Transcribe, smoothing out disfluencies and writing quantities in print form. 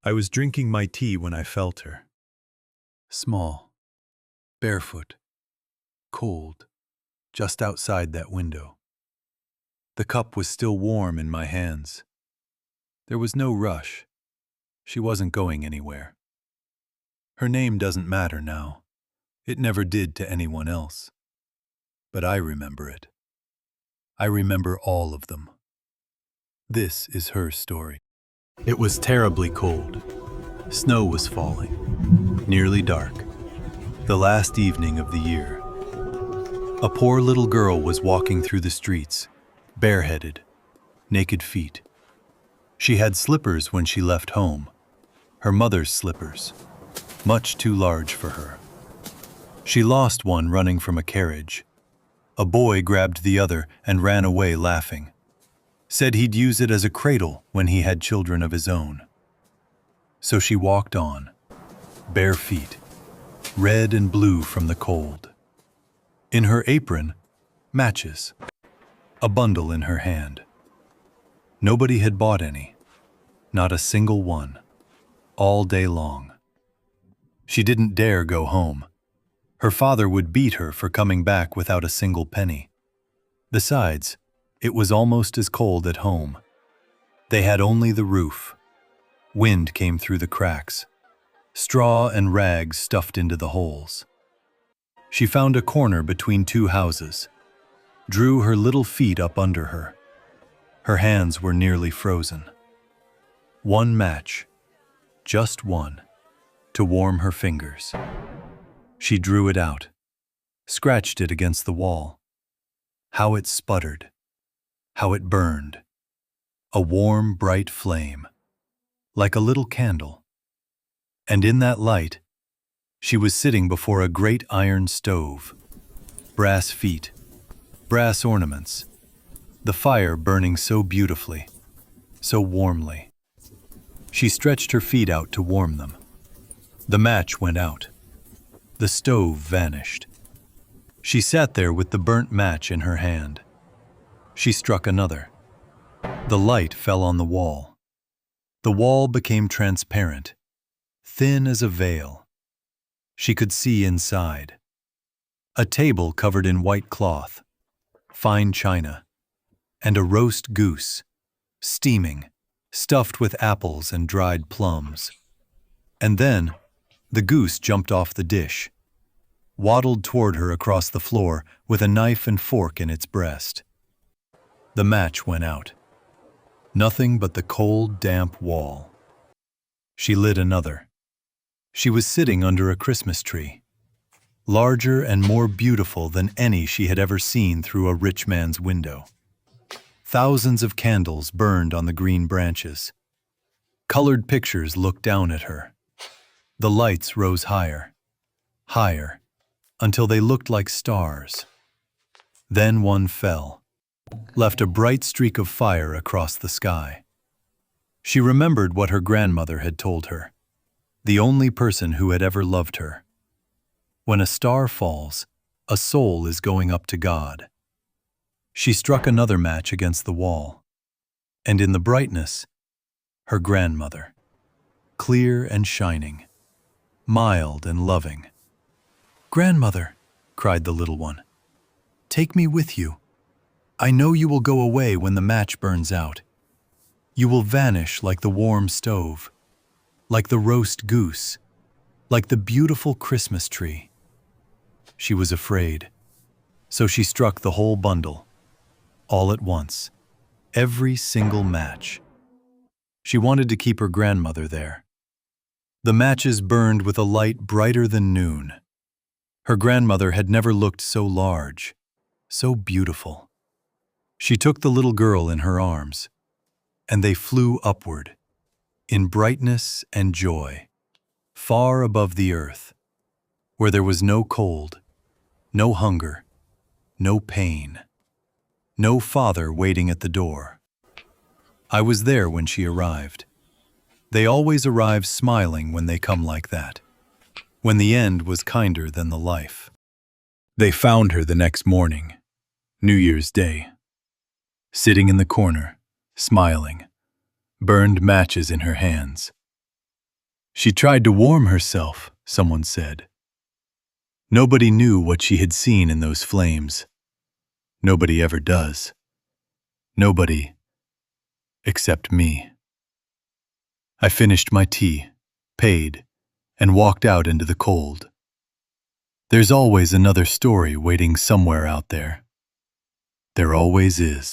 I was drinking my tea when I felt her. Small, barefoot, cold, just outside that window. The cup was still warm in my hands. There was no rush. She wasn't going anywhere. Her name doesn't matter now. It never did to anyone else. But I remember it. I remember all of them. This is her story. It was terribly cold. Snow was falling, nearly dark. The last evening of the year. A poor little girl was walking through the streets, bareheaded, naked feet. She had slippers when she left home, her mother's slippers, much too large for her. She lost one running from a carriage. A boy grabbed the other and ran away laughing. Said he'd use it as a cradle when he had children of his own. So she walked on, bare feet, red and blue from the cold. In her apron, matches, a bundle in her hand. Nobody had bought any, not a single one, all day long. She didn't dare go home. Her father would beat her for coming back without a single penny. Besides, it was almost as cold at home. They had only the roof. Wind came through the cracks. Straw and rags stuffed into the holes. She found a corner between two houses, drew her little feet up under her. Her hands were nearly frozen. One match, just one, to warm her fingers. She drew it out, scratched it against the wall. How it sputtered, how it burned. A warm, bright flame, like a little candle. And in that light, she was sitting before a great iron stove, brass feet, brass ornaments, the fire burning so beautifully, so warmly. She stretched her feet out to warm them. The match went out. The stove vanished. She sat there with the burnt match in her hand. She struck another. The light fell on the wall. The wall became transparent, thin as a veil. She could see inside. A table covered in white cloth, fine china, and a roast goose, steaming, stuffed with apples and dried plums. And then, the goose jumped off the dish, waddled toward her across the floor with a knife and fork in its breast. The match went out. Nothing but the cold, damp wall. She lit another. She was sitting under a Christmas tree, larger and more beautiful than any she had ever seen through a rich man's window. Thousands of candles burned on the green branches. Colored pictures looked down at her. The lights rose higher, higher, until they looked like stars. Then one fell, left a bright streak of fire across the sky. She remembered what her grandmother had told her, the only person who had ever loved her. When a star falls, a soul is going up to God. She struck another match against the wall, and in the brightness, her grandmother, clear and shining, mild and loving. "Grandmother," cried the little one, "take me with you. I know you will go away when the match burns out. You will vanish like the warm stove, like the roast goose, like the beautiful Christmas tree." She was afraid, so she struck the whole bundle, all at once, every single match. She wanted to keep her grandmother there. The matches burned with a light brighter than noon. Her grandmother had never looked so large, so beautiful. She took the little girl in her arms, and they flew upward, in brightness and joy, far above the earth, where there was no cold, no hunger, no pain, no father waiting at the door. I was there when she arrived. They always arrive smiling when they come like that, when the end was kinder than the life. They found her the next morning, New Year's Day, sitting in the corner, smiling, burned matches in her hands. She tried to warm herself, someone said. Nobody knew what she had seen in those flames. Nobody ever does. Nobody, except me. I finished my tea, paid, and walked out into the cold. There's always another story waiting somewhere out there. There always is.